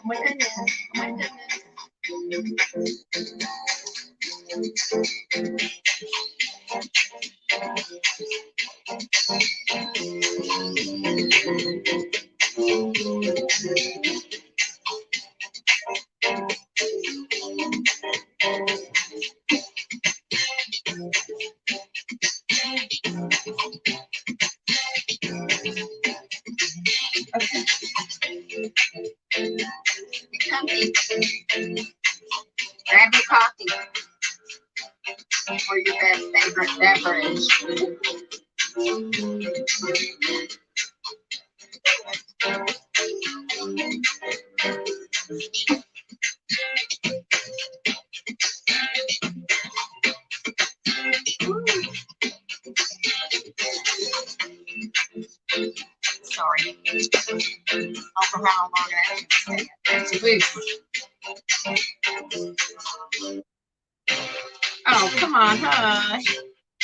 my goodness. Oh my goodness. Okay. Comfy. Grab your coffee or your favorite beverage. Sorry. I don't know how long I can stay. It's loose. Oh, come on, hush.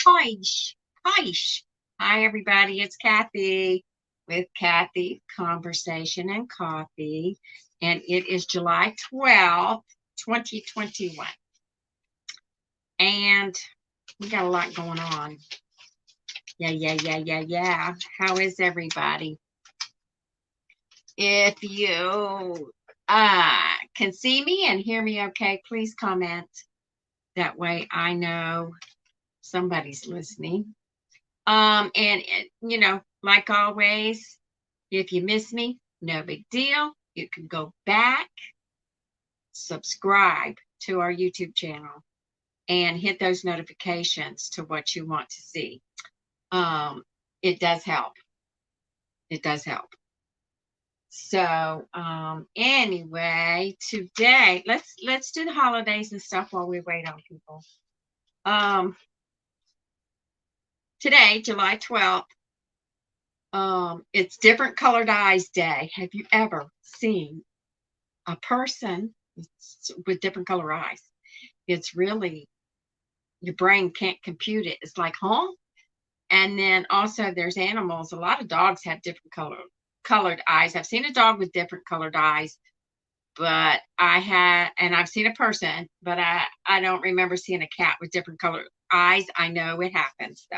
Hush. Hush. Hi, everybody. It's Cathy with Cathy Conversation and Coffee. And it is July 12th, 2021. And we got a lot going on. Yeah. How is everybody? If you can see me and hear me okay, please comment. That way I know somebody's listening. And you know, like always, if you miss me, no big deal. You can go back, subscribe to our YouTube channel, and hit those notifications to what you want to see. It does help. It does help. So anyway, today let's do the holidays and stuff while we wait on people. Today, July 12th, it's Different Colored Eyes Day. Have you ever seen a person with different color eyes? It's really, your brain can't compute it. It's like, huh? And then also there's animals. A lot of dogs have different colored eyes. I've seen a dog with different colored eyes, but I've seen a person, but I don't remember seeing a cat with different colored eyes. I know it happens though.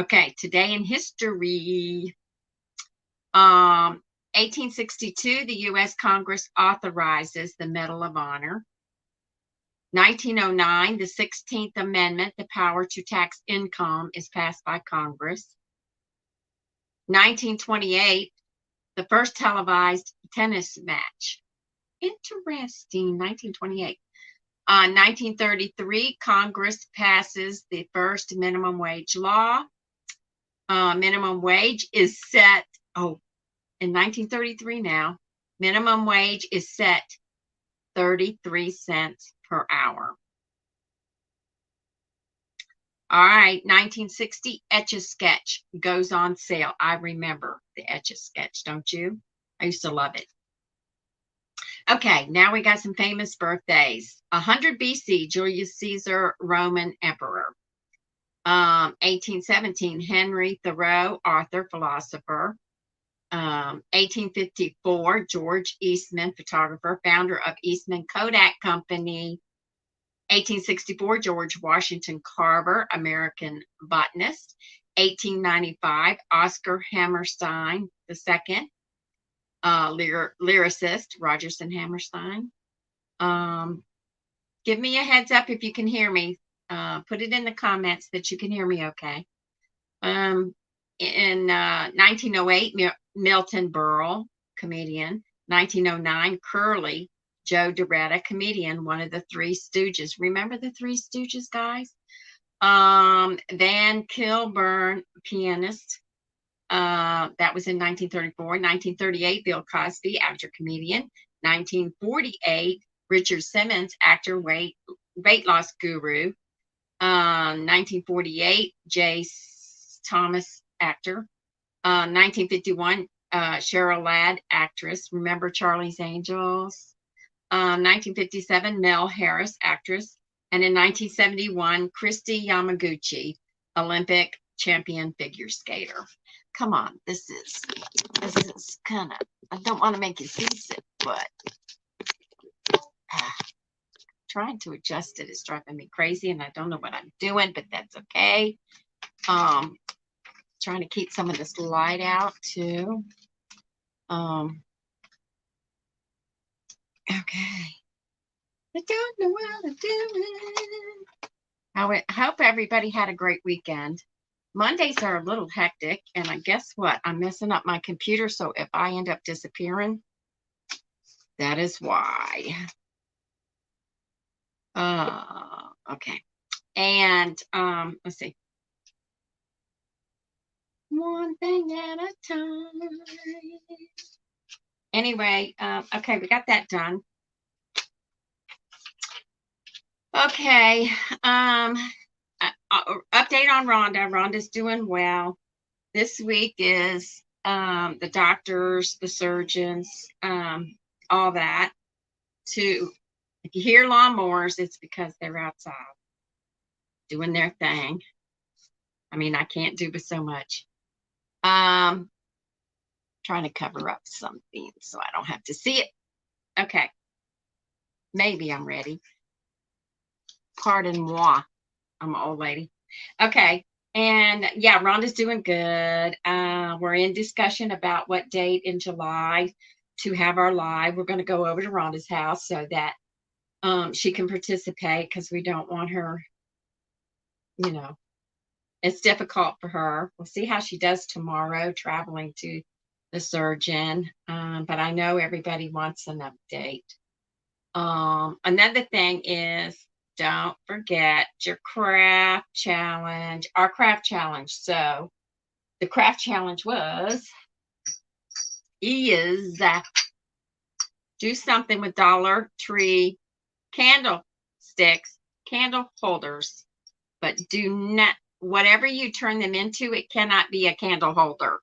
Okay, today in history, 1862, the U.S. Congress authorizes the Medal of Honor. 1909, the 16th Amendment, the power to tax income, is passed by Congress. 1928, the first televised tennis match. Interesting, 1928. 1933, Congress passes the first minimum wage law. Minimum wage is set, in 1933 now, minimum wage is set 33 cents per hour. All right, 1960, Etch-a-Sketch goes on sale. I remember the Etch-a-Sketch, don't you? I used to love it. Okay, now we got some famous birthdays. 100 BC, Julius Caesar, Roman Emperor. 1817, Henry Thoreau, author, philosopher. 1854, George Eastman, photographer, founder of Eastman Kodak Company. 1864, George Washington Carver, American botanist. 1895, Oscar Hammerstein II, lyricist, Rogerson Hammerstein. Give me a heads up if you can hear me. Put it in the comments that you can hear me okay. In 1908, Milton Berle, comedian. 1909, Curly, Joe Doretta, comedian, one of the Three Stooges. Remember the Three Stooges, guys? Van Kilburn, pianist. That was in 1934. 1938, Bill Cosby, actor, comedian. 1948, Richard Simmons, actor, weight loss guru. 1948, J. Thomas, actor. 1951, Cheryl Ladd, actress. Remember Charlie's Angels? 1957, Mel Harris, actress. And in 1971, Christy Yamaguchi, Olympic champion figure skater. Come on, this is kind of, I don't want to make you seasick, but trying to adjust it is driving me crazy, and I don't know what I'm doing, but that's okay. Trying to keep some of this light out too. Okay. I don't know what I'm doing. I hope everybody had a great weekend. Mondays are a little hectic, and I guess what? I'm messing up my computer, so if I end up disappearing, that is why. Okay. And let's see. One thing at a time. Anyway, okay, we got that done. Okay. Update on Rhonda. Rhonda's doing well. This week is the doctors, the surgeons, all that. If you hear lawnmowers, it's because they're outside doing their thing. I mean, I can't do but so much. Trying to cover up something so I don't have to see it. Okay. Maybe I'm ready. Pardon moi. I'm an old lady. Okay. And yeah, Rhonda's doing good. We're in discussion about what date in July to have our live. We're going to go over to Rhonda's house so that she can participate, because we don't want her, it's difficult for her. We'll see how she does tomorrow traveling to the surgeon. But I know everybody wants an update. Another thing is, don't forget your craft challenge, our craft challenge. So the craft challenge is do something with Dollar Tree candlesticks, candle holders, but do not, whatever you turn them into, it cannot be a candle holder.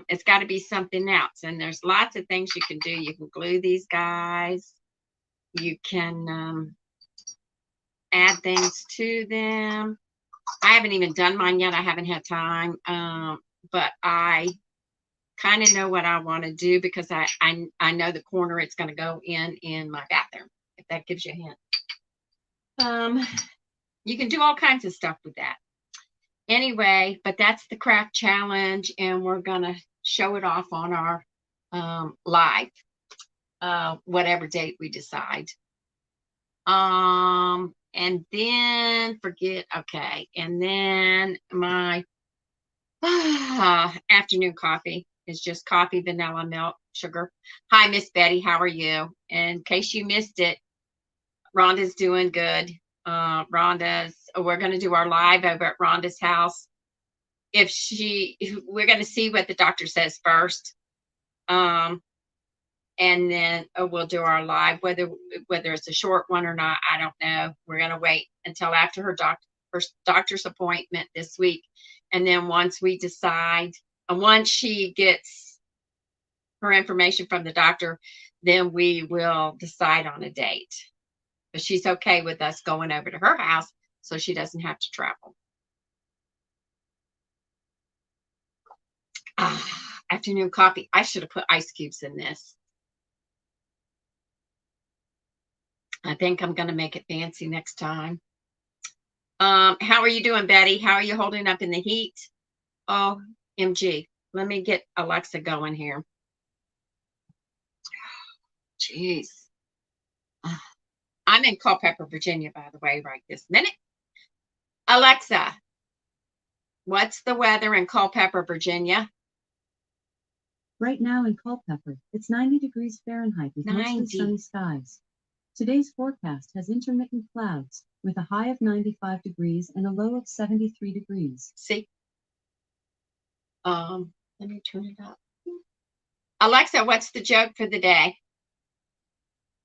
It's got to be something else. And there's lots of things you can do. You can glue these guys. You can add things to them. I haven't even done mine yet. I haven't had time. But I kind of know what I want to do, because I know the corner it's going to go in my bathroom, if that gives you a hint. You can do all kinds of stuff with that. Anyway, but that's the craft challenge, and we're going to show it off on our live, whatever date we decide. And then okay. And then my afternoon coffee is just coffee, vanilla, milk, sugar. Hi, Miss Betty. How are you? In case you missed it, Rhonda's doing good. We're going to do our live over at Rhonda's house. We're going to see what the doctor says first. And then we'll do our live, whether it's a short one or not, I don't know. We're going to wait until after her doctor's appointment this week. And then once we decide, once she gets her information from the doctor, then we will decide on a date. But she's okay with us going over to her house so she doesn't have to travel. Afternoon coffee. I should have put ice cubes in this. I think I'm going to make it fancy next time. How are you doing, Betty? How are you holding up in the heat? Oh, MG. Let me get Alexa going here. Jeez. I'm in Culpeper, Virginia, by the way, right this minute. Alexa, what's the weather in Culpeper, Virginia? Right now in Culpeper, it's 90 degrees Fahrenheit with mostly sunny skies. Today's forecast has intermittent clouds with a high of 95 degrees and a low of 73 degrees. See? Let me turn it up. Alexa, what's the joke for the day?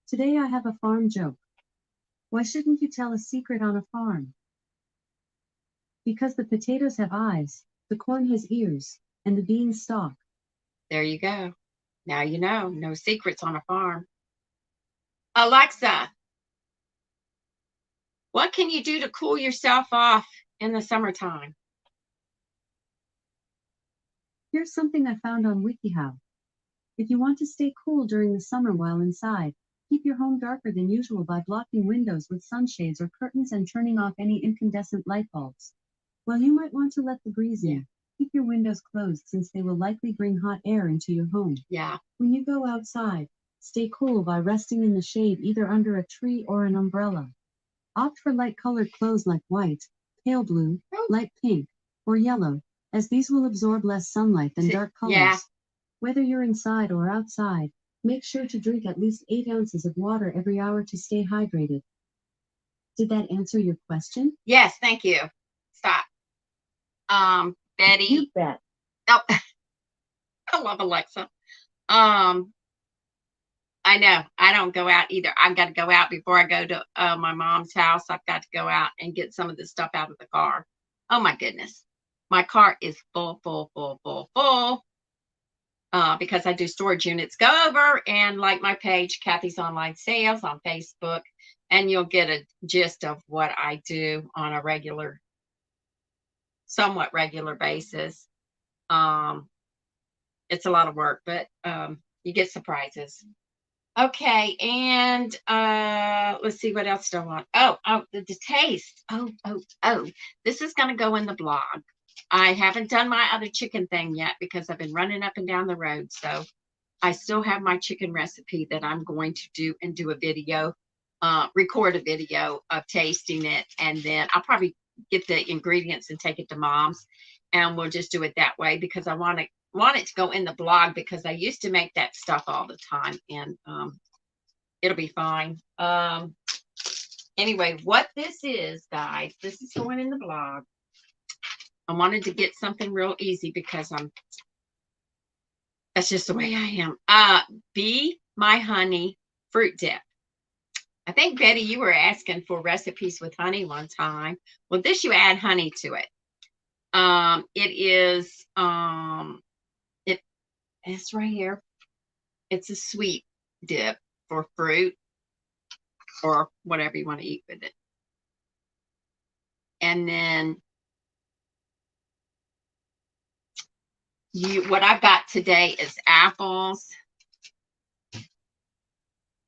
Today I have a farm joke. Why shouldn't you tell a secret on a farm? Because the potatoes have eyes, the corn has ears, and the beans stalk. There you go. Now you know. No secrets on a farm. Alexa, what can you do to cool yourself off in the summertime? Here's something I found on WikiHow. If you want to stay cool during the summer while inside, keep your home darker than usual by blocking windows with sunshades or curtains and turning off any incandescent light bulbs. While you might want to let the breeze in, keep your windows closed since they will likely bring hot air into your home. Yeah. When you go outside, stay cool by resting in the shade either under a tree or an umbrella. Opt for light-colored clothes like white, pale blue, light pink, or yellow, as these will absorb less sunlight than dark colors. Yeah. Whether you're inside or outside, make sure to drink at least 8 ounces of water every hour to stay hydrated. Did that answer your question? Yes, thank you. Stop. Betty. You bet. Oh, I love Alexa. I know I don't go out either. I've got to go out before I go to my mom's house. I've got to go out and get some of this stuff out of the car. Oh my goodness. My car is full, because I do storage units. Go over and like my page, Cathy's Online Sales on Facebook, and you'll get a gist of what I do on a somewhat regular basis. It's a lot of work, but you get surprises. Okay, and let's see, what else do I want? Oh, the taste. Oh, this is going to go in the blog. I haven't done my other chicken thing yet because I've been running up and down the road. So I still have my chicken recipe that I'm going to do and do a video, record a video of tasting it. And then I'll probably get the ingredients and take it to Mom's, and we'll just do it that way because I want it to go in the blog because I used to make that stuff all the time, and it'll be fine. Anyway, what this is, guys, this is going in the blog. I wanted to get something real easy because that's just the way I am. Be My Honey fruit dip. I think, Betty, you were asking for recipes with honey one time. Well, this, you add honey to it. It's right here. It's a sweet dip for fruit or whatever you want to eat with it. And then what I've got today is apples.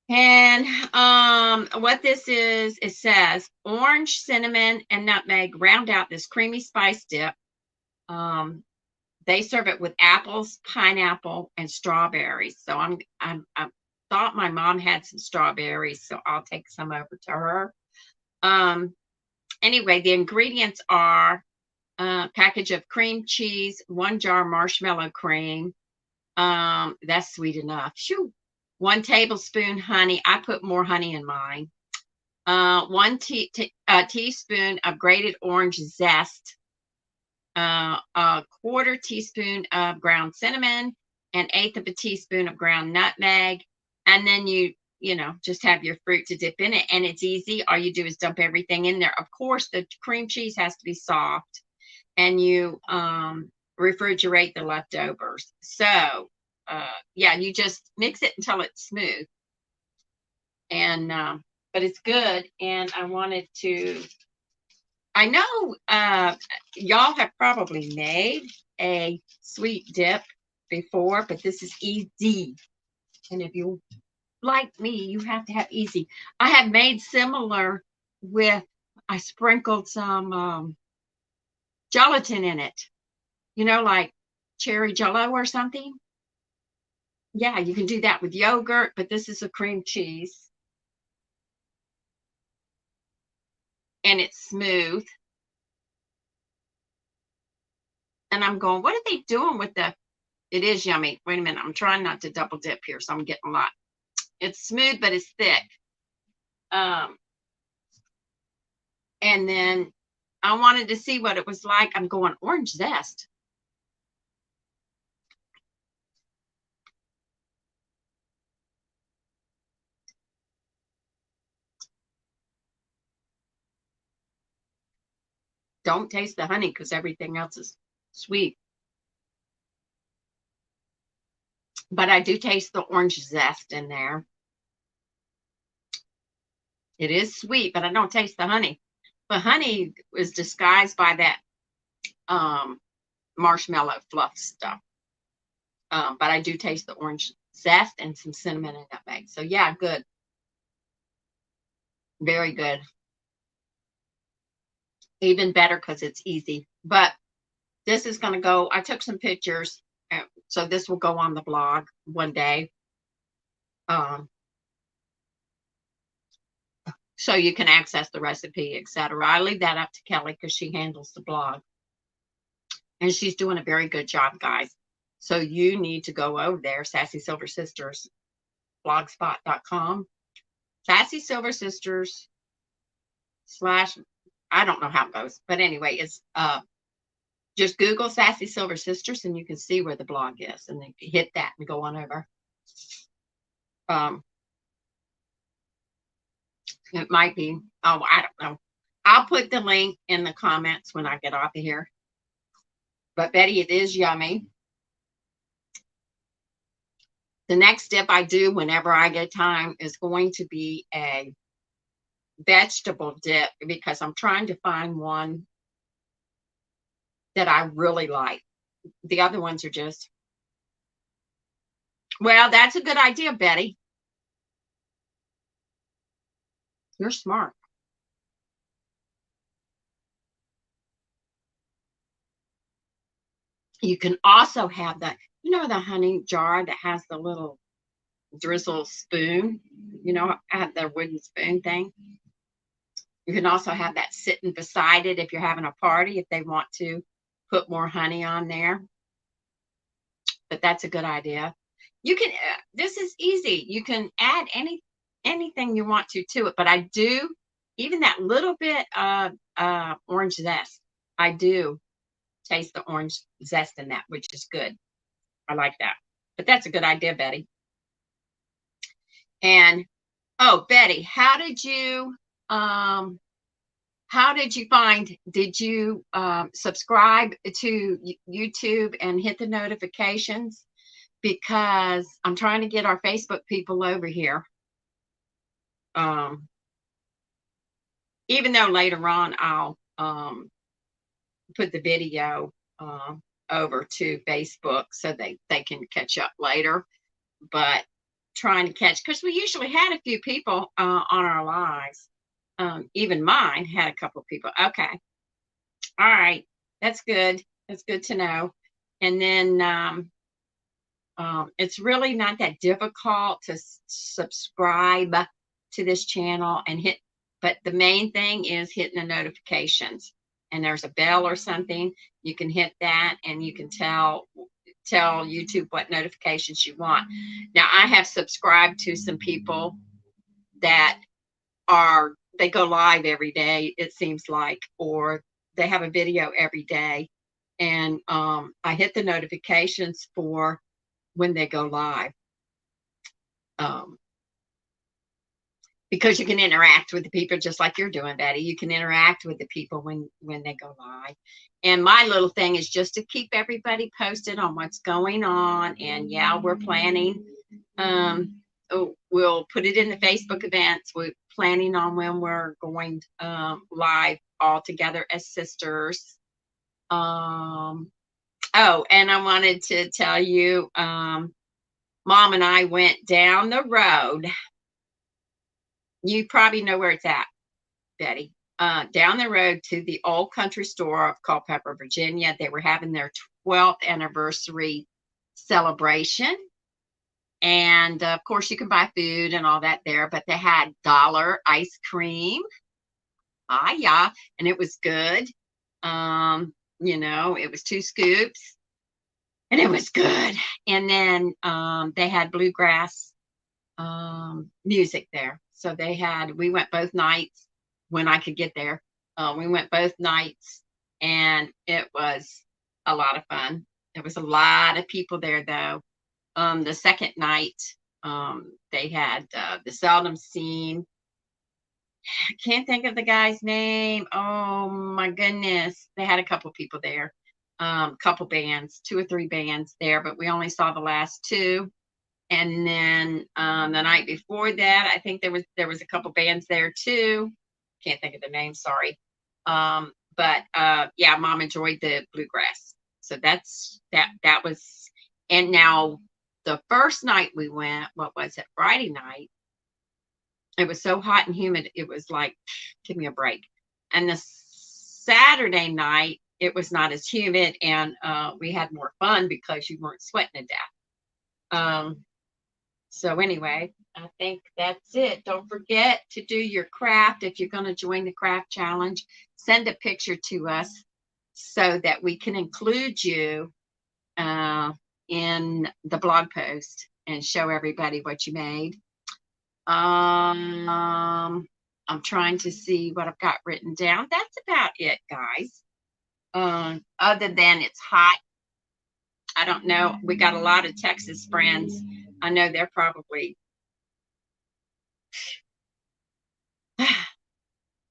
And what this is, it says orange, cinnamon, and nutmeg round out this creamy spice dip. They serve it with apples, pineapple, and strawberries. So I thought my mom had some strawberries, so I'll take some over to her. Anyway, the ingredients are a package of cream cheese, 1 jar marshmallow cream. That's sweet enough. Shoo. 1 tablespoon honey. I put more honey in mine. 1 teaspoon of grated orange zest. A 1/4 teaspoon of ground cinnamon, 1/8 of a teaspoon of ground nutmeg, and then you just have your fruit to dip in it, and it's easy. All you do is dump everything in there. Of course, the cream cheese has to be soft, and you refrigerate the leftovers. So yeah, you just mix it until it's smooth, and but it's good. And I know y'all have probably made a sweet dip before, but this is easy. And if you like me, you have to have easy. I have made similar with, I sprinkled some gelatin in it, like cherry jello or something. Yeah, you can do that with yogurt, but this is a cream cheese. And it's smooth. And I'm going, what are they doing with it is yummy. Wait a minute. I'm trying not to double dip here, so I'm getting a lot. It's smooth, but it's thick. And then I wanted to see what it was like. I'm going, orange zest. Don't taste the honey because everything else is sweet. But I do taste the orange zest in there. It is sweet, but I don't taste the honey. But honey is disguised by that marshmallow fluff stuff. But I do taste the orange zest and some cinnamon and nutmeg. So yeah, good. Very good. Even better because it's easy. But this is going to go, I took some pictures. So this will go on the blog one day. So you can access the recipe, etc. I leave that up to Kelly because she handles the blog. And she's doing a very good job, guys. So you need to go over there, Sassy Silver Sisters, blogspot.com. Sassy Silver Sisters / I don't know how it goes, but anyway, it's just Google Sassy Silver Sisters and you can see where the blog is, and then you hit that and go on over. It might be, oh, I don't know. I'll put the link in the comments when I get off of here. But Betty, it is yummy. The next dip I do whenever I get time is going to be a vegetable dip, because I'm trying to find one that I really like. The other ones are just, well, that's a good idea, Betty. You're smart. You can also have the, you know, the honey jar that has the little drizzle spoon, you know, have the wooden spoon thing. You can also have that sitting beside it if you're having a party, if they want to put more honey on there. But that's a good idea. You can, this is easy. You can add anything you want to it. But I do, even that little bit of orange zest, I do taste the orange zest in that, which is good. I like that. But that's a good idea, Betty. And, oh, Betty, how did you find, did you subscribe to YouTube and hit the notifications? Because I'm trying to get our Facebook people over here. Even though later on I'll put the video over to Facebook so they can catch up later. But trying to catch, because we usually had a few people on our lives. Even mine had a couple of people. Okay. All right. That's good. That's good to know. And then it's really not that difficult to subscribe to this channel and hit, but the main thing is hitting the notifications. And there's a bell or something. You can hit that and you can tell YouTube what notifications you want. Now, I have subscribed to some people that they go live every day, it seems like, or they have a video every day. And I hit the notifications for when they go live. Because you can interact with the people just like you're doing, Betty. You can interact with the people when they go live. And my little thing is just to keep everybody posted on what's going on. And yeah, we're planning. We'll put it in the Facebook events. We're planning on when we're going live all together as sisters. Oh, and I wanted to tell you, Mom and I went down the road. You probably know where it's at, Betty. Down the road to the old country store of Culpeper, Virginia. They were having their 12th anniversary celebration. And of course, you can buy food and all that there, but they had dollar ice cream. Ah, yeah. And it was good. You know, it was 2 scoops and it was good. And then they had bluegrass music there. So we went both nights when I could get there. We went both nights and it was a lot of fun. There was a lot of people there though. The second night, they had the Seldom Seen. I can't think of the guy's name. Oh my goodness. They had a couple people there. Couple bands, 2 or 3 bands there, but we only saw the last 2. And then the night before that, I think there was a couple bands there too. Can't think of the name, sorry. But yeah, Mom enjoyed the bluegrass. So that was, And now the first night we went, what was it, Friday night, it was so hot and humid, it was like, give me a break. And the Saturday night, it was not as humid, and we had more fun because you weren't sweating to death. So anyway, I think that's it. Don't forget to do your craft. If you're going to join the craft challenge, send a picture to us so that we can include you in the blog post and show everybody what you made. I'm trying to see what I've got written down. That's about it, guys. Other than it's hot, I don't know. We got a lot of Texas friends. I know they're probably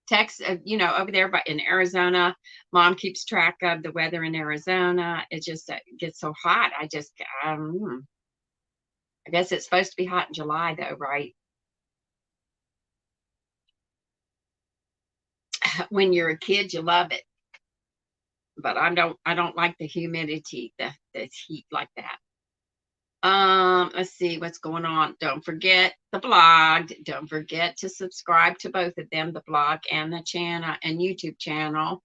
Texas, over there in Arizona. Mom keeps track of the weather in Arizona. It just gets so hot. I guess it's supposed to be hot in July, though, right? When you're a kid, you love it, but I don't like the humidity, the heat like that. Let's see what's going on. Don't forget the blog. Don't forget to subscribe to both of them, the blog and the channel and YouTube channel.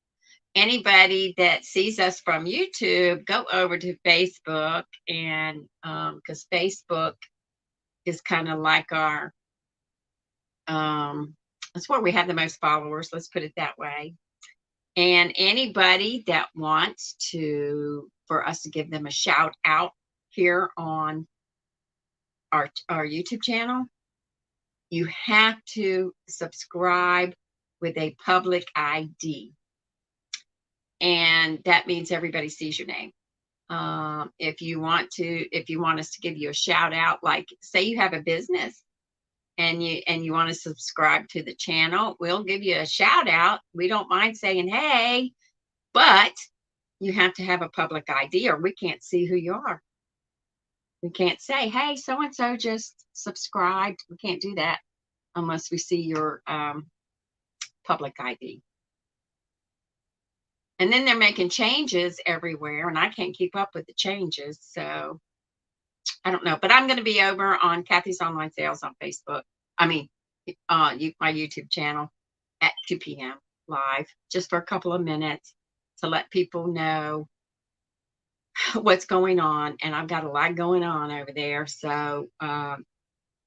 Anybody that sees us from YouTube, go over to Facebook, and because Facebook is kind of like our that's where we have the most followers, let's put it that way. And anybody that wants for us to give them a shout out here on our YouTube channel, you have to subscribe with a public ID. And that means everybody sees your name. If you want us to give you a shout out, like say you have a business and you want to subscribe to the channel, we'll give you a shout out. We don't mind saying, hey, but you have to have a public ID or we can't see who you are. We can't say, hey, so-and-so just subscribed. We can't do that unless we see your public ID. And then they're making changes everywhere, and I can't keep up with the changes. So I don't know. But I'm going to be over on Cathy's Online Sales on Facebook. I mean, my YouTube channel at 2 p.m. live, just for a couple of minutes to let people know what's going on. And I've got a lot going on over there. So,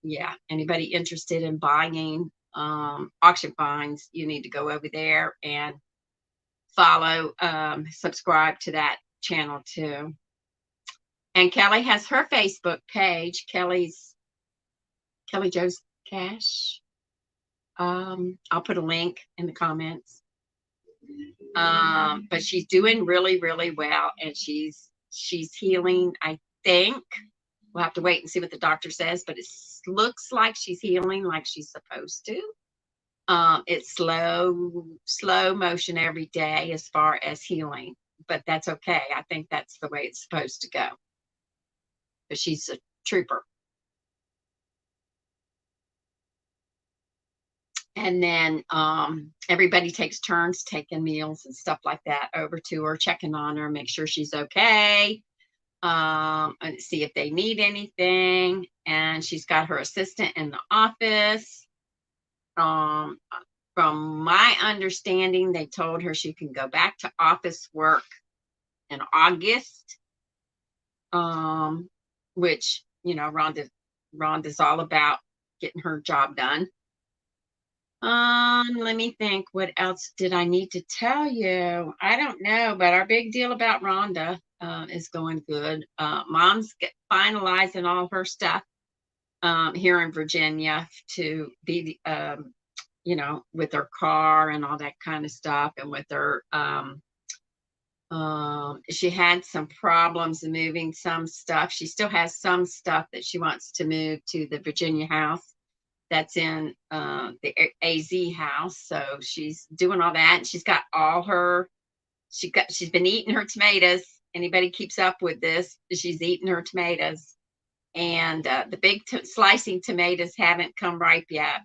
yeah, anybody interested in buying auction finds, you need to go over there and follow, subscribe to that channel too. And Kelly has her Facebook page, Kelly Joe's Cash. I'll put a link in the comments. But she's doing really, really well, and she's healing. I think we'll have to wait and see what the doctor says, but it looks like she's healing like she's supposed to. It's slow motion every day as far as healing, but that's okay. I think that's the way it's supposed to go. But she's a trooper. And then everybody takes turns taking meals and stuff like that over to her, checking on her, make sure she's okay, and see if they need anything. And she's got her assistant in the office. From my understanding, they told her she can go back to office work in August, which, Rhonda's all about getting her job done. Let me think. What else did I need to tell you? I don't know, but our big deal about Rhonda is going good. Mom's finalizing all her stuff here in Virginia to be, with her car and all that kind of stuff, and with her, she had some problems moving some stuff. She still has some stuff that she wants to move to the Virginia house that's in the AZ house. So she's doing all that, and she's got all her, she's been eating her tomatoes. Anybody keeps up with this, she's eating her tomatoes, and the big slicing tomatoes haven't come ripe yet.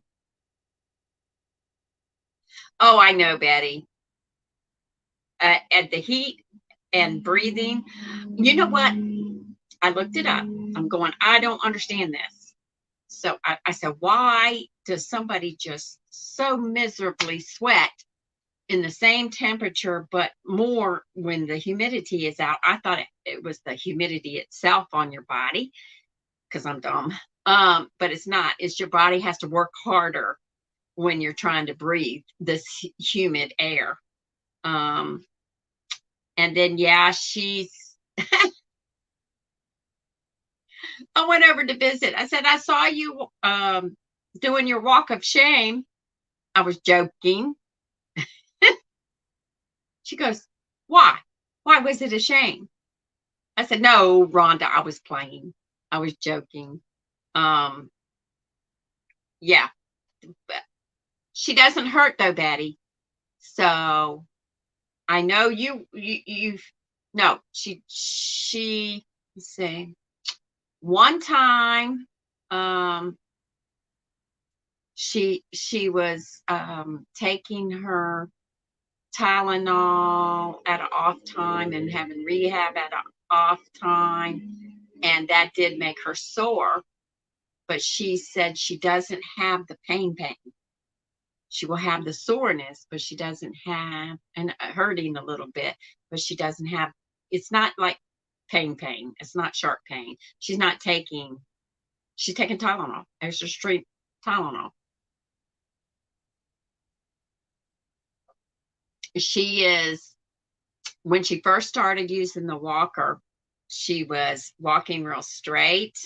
Oh, I know, Betty. At the heat and breathing, you know what? I looked it up. I'm going, I don't understand this. So I said, why does somebody just so miserably sweat in the same temperature, but more when the humidity is out? I thought it was the humidity itself on your body, because I'm dumb. But it's not. It's your body has to work harder when you're trying to breathe this humid air. And then, yeah, I went over to visit. I said, I saw you doing your walk of shame. I was joking. She goes, why? Why was it a shame? I said, no, Rhonda, I was playing. I was joking. Yeah. But she doesn't hurt though, Betty. So I know you've no, let's see. One time, she was taking her Tylenol at an off time and having rehab at an off time, and that did make her sore. But she said she doesn't have the pain. She will have the soreness, but she doesn't have, and hurting a little bit, but she doesn't have. It's not like pain. It's not sharp pain. She's taking Tylenol, extra strength Tylenol. She is, when she first started using the walker, she was walking real straight,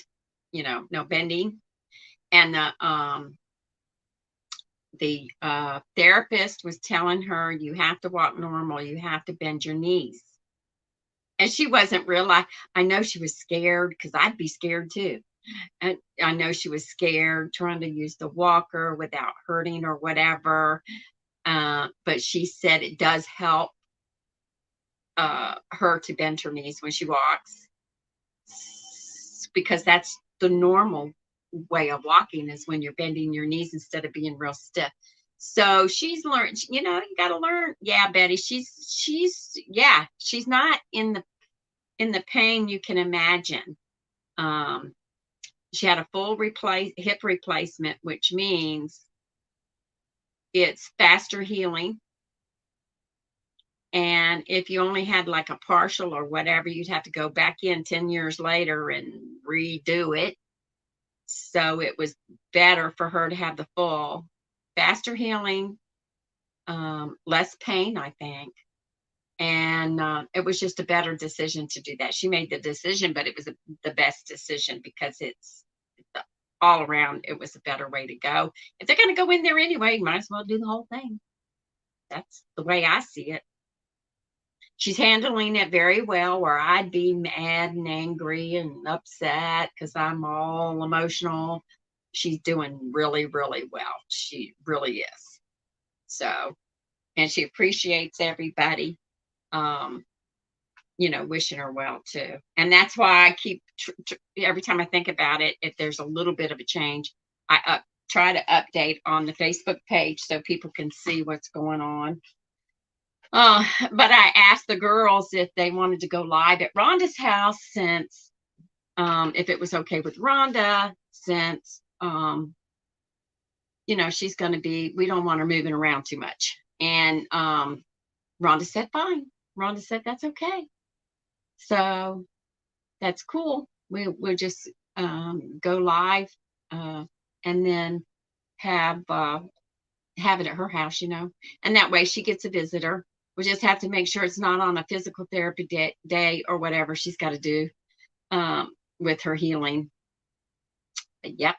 no bending. And the therapist was telling her, you have to walk normal, you have to bend your knees. And she wasn't I know she was scared, because I'd be scared too. And I know she was scared trying to use the walker without hurting or whatever. But she said it does help her to bend her knees when she walks, because that's the normal way of walking, is when you're bending your knees instead of being real stiff. So she's learned, you got to learn. Yeah, Betty, she's not in the pain you can imagine. She had a full hip replacement, which means it's faster healing. And if you only had like a partial or whatever, you'd have to go back in 10 years later and redo it. So it was better for her to have the full, faster healing, less pain, I think. And it was just a better decision to do that. She made the decision, but it was the best decision, because it's all around, it was a better way to go. If they're going to go in there anyway, you might as well do the whole thing. That's the way I see it. She's handling it very well, where I'd be mad and angry and upset because I'm all emotional. She's doing really, really well. She really is. So, and she appreciates everybody, wishing her well too. And that's why I keep, every time I think about it, if there's a little bit of a change, I try to update on the Facebook page so people can see what's going on. But I asked the girls if they wanted to go live at Rhonda's house, since if it was okay with Rhonda, since she's going to be, we don't want her moving around too much. And Rhonda said fine. Rhonda said that's okay. So that's cool. We'll just go live, and then have it at her house, and that way she gets a visitor. We just have to make sure it's not on a physical therapy day or whatever she's got to do with her healing. But yep,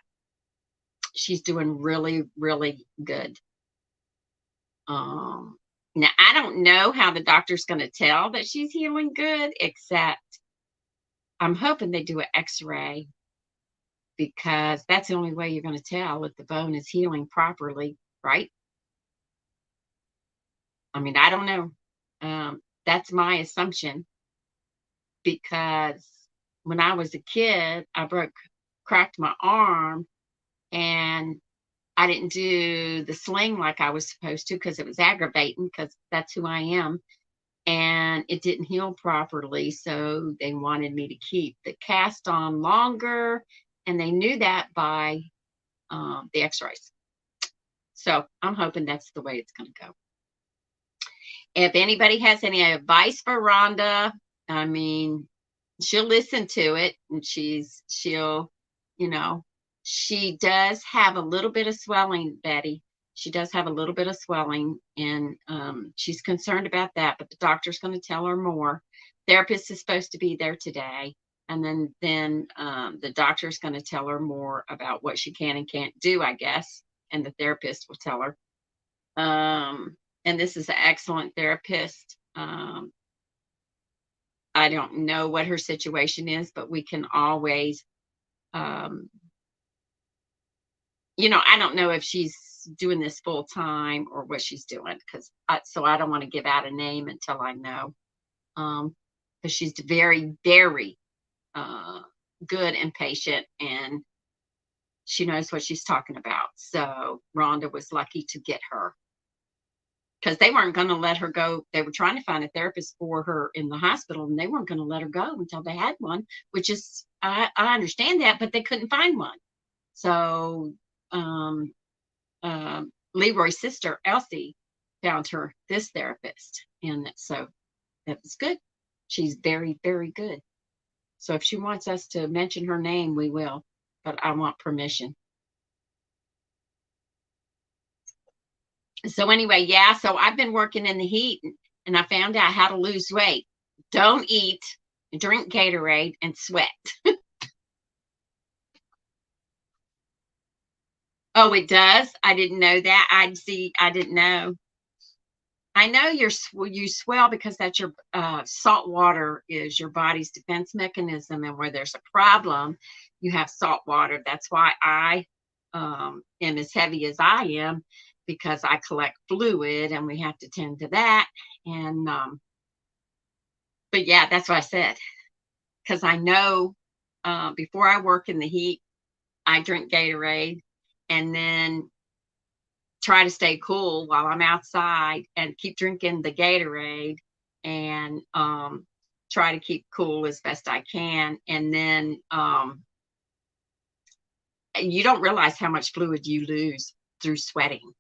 she's doing really, really good. Now, I don't know how the doctor's going to tell that she's healing good, except I'm hoping they do an x-ray, because that's the only way you're going to tell if the bone is healing properly, right? I mean, I don't know. That's my assumption, because when I was a kid, I cracked my arm, and I didn't do the sling like I was supposed to, because it was aggravating, because that's who I am. and it didn't heal properly. So they wanted me to keep the cast on longer, and they knew that by the x-rays. So I'm hoping that's the way it's going to go. If anybody has any advice for Rhonda, I mean, she'll listen to it, and she'll, you know, she does have a little bit of swelling, Betty. She does have a little bit of swelling, and she's concerned about that, but the doctor's going to tell her more. Therapist is supposed to be there today, and then the doctor's going to tell her more about what she can and can't do, I guess, and the therapist will tell her. And this is an excellent therapist. I don't know what her situation is, but we can always, I don't know if she's doing this full time or what she's doing, so I don't want to give out a name until I know. Because she's very, very good and patient, and she knows what she's talking about. So Rhonda was lucky to get her, because they weren't going to let her go. They were trying to find a therapist for her in the hospital, and they weren't going to let her go until they had one, which is, I understand that, but they couldn't find one. So Leroy's sister, Elsie, found her this therapist. And so that was good. She's very, very good. So if she wants us to mention her name, we will, but I want permission. So anyway, yeah, so I've been working in the heat, and I found out how to lose weight. Don't eat, drink Gatorade, and sweat. Oh, it does? I didn't know that. I didn't know. I know you swell because that's your salt water is your body's defense mechanism, and where there's a problem, you have salt water. That's why I am as heavy as I am, because I collect fluid, and we have to tend to that. And but yeah, that's what I said, because I know before I work in the heat, I drink Gatorade, and then try to stay cool while I'm outside and keep drinking the Gatorade, and try to keep cool as best I can. And then you don't realize how much fluid you lose through sweating.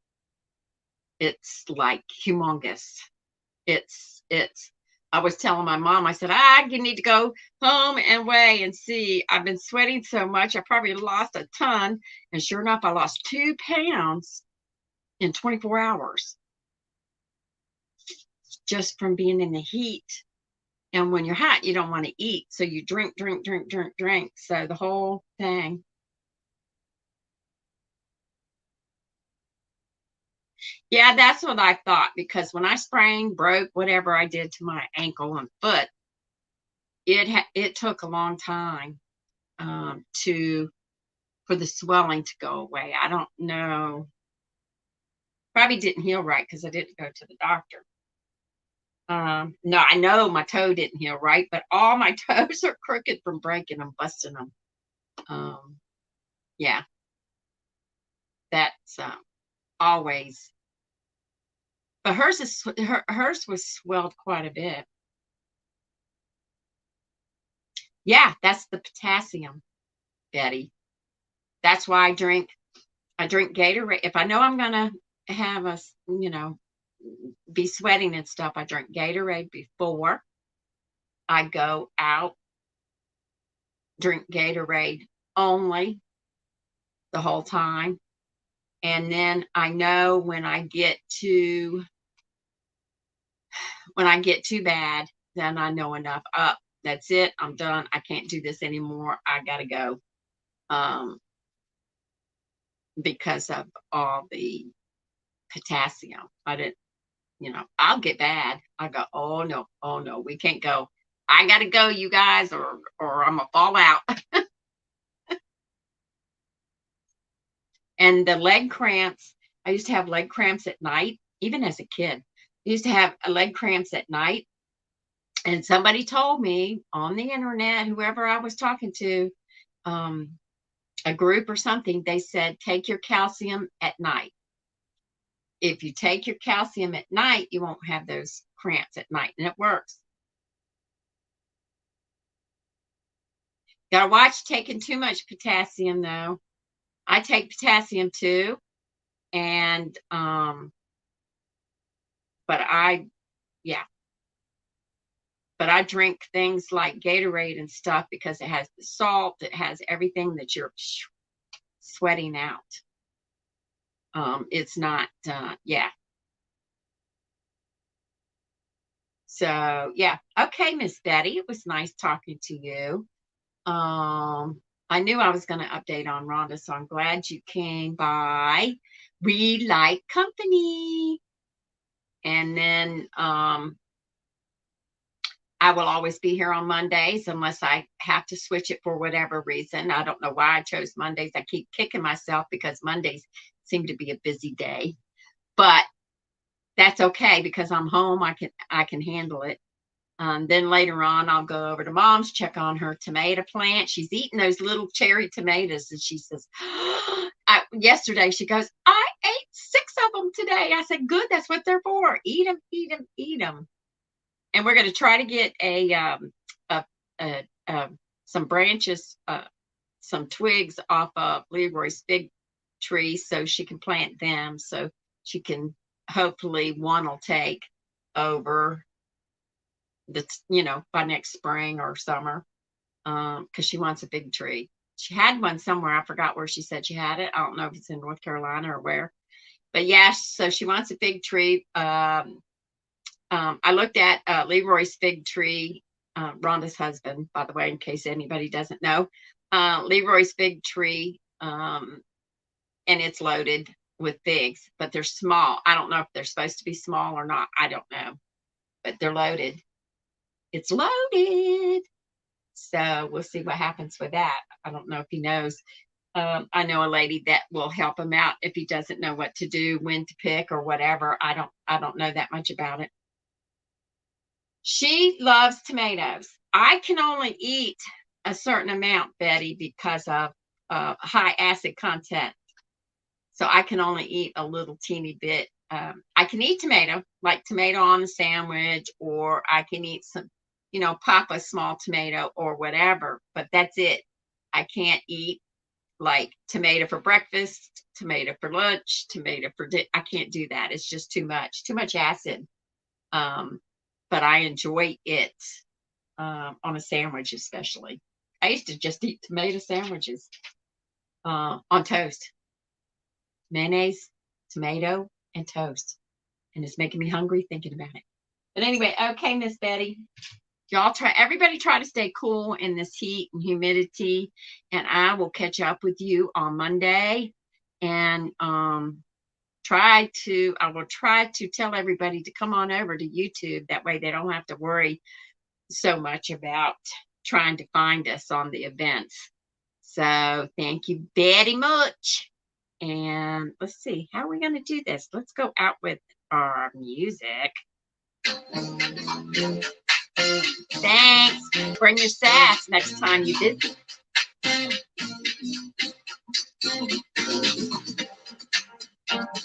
It's like humongous. It's I was telling my mom, I said, I need to go home and weigh and see. I've been sweating so much, I probably lost a ton. And sure enough, I lost 2 pounds in 24 hours just from being in the heat. And when you're hot, you don't want to eat. So you drink. So the whole thing. Yeah, that's what I thought, because when I sprained, broke, whatever I did to my ankle and foot, it took a long time for the swelling to go away. I don't know. Probably didn't heal right because I didn't go to the doctor. No, I know my toe didn't heal right, but all my toes are crooked from breaking them, busting them. Yeah, that's always. But hers was swelled quite a bit. Yeah, that's the potassium, Betty. That's why I drink Gatorade. If I know I'm gonna have be sweating and stuff, I drink Gatorade before I go out. Drink Gatorade only the whole time. And then I know when I get too bad, then I know enough. That's it. I'm done. I can't do this anymore. I gotta go. Because of all the potassium. I didn't, I'll get bad. I go, oh no, we can't go. I gotta go, you guys, or I'm gonna fall out. And the leg cramps, I used to have leg cramps at night, even as a kid. I used to have leg cramps at night. And somebody told me on the internet, whoever I was talking to, a group or something, they said, take your calcium at night. If you take your calcium at night, you won't have those cramps at night, and it works. Gotta watch taking too much potassium, though. I take potassium too, and but yeah, but I drink things like Gatorade and stuff because it has the salt, it has everything that you're sweating out. It's not, yeah. So yeah, okay, Miss Betty, it was nice talking to you. I knew I was going to update on Rhonda, so I'm glad you came by. We like company. And then I will always be here on Mondays unless I have to switch it for whatever reason. I don't know why I chose Mondays. I keep kicking myself because Mondays seem to be a busy day. But that's okay because I'm home. I can handle it. Then later on, I'll go over to Mom's, check on her tomato plant. She's eating those little cherry tomatoes, and she says, yesterday she goes, I ate 6 of them today. I said, good, that's what they're for. Eat them, eat them, eat them. And we're going to try to get some branches, some twigs off of Leroy's fig tree so she can plant them, so she can hopefully one will take over that's, by next spring or summer, because she wants a big tree. She had one somewhere. I forgot where she said she had it. I don't know if it's in North Carolina or where, but yeah, so she wants a big tree. I looked at Leroy's fig tree, Rhonda's husband, by the way, in case anybody doesn't know, Leroy's fig tree, and it's loaded with figs, but they're small. I don't know if they're supposed to be small or not. I don't know, but they're loaded. It's loaded. So we'll see what happens with that. I don't know if he knows. I know a lady that will help him out if he doesn't know what to do, when to pick or whatever. I don't know that much about it. She loves tomatoes. I can only eat a certain amount, Betty, because of high acid content. So I can only eat a little teeny bit. I can eat tomato, like tomato on a sandwich, or I can eat some, pop a small tomato or whatever, but that's it. I can't eat like tomato for breakfast, tomato for lunch, tomato for dinner. I can't do that. It's just too much acid. But I enjoy it on a sandwich, especially. I used to just eat tomato sandwiches on toast. Mayonnaise, tomato, and toast. And it's making me hungry thinking about it. But anyway, okay, Miss Betty. Everybody try to stay cool in this heat and humidity. And I will catch up with you on Monday. And I will try to tell everybody to come on over to YouTube. That way they don't have to worry so much about trying to find us on the events. So thank you very much. And let's see, how are we going to do this? Let's go out with our music. Thanks. Bring your sass next time you visit.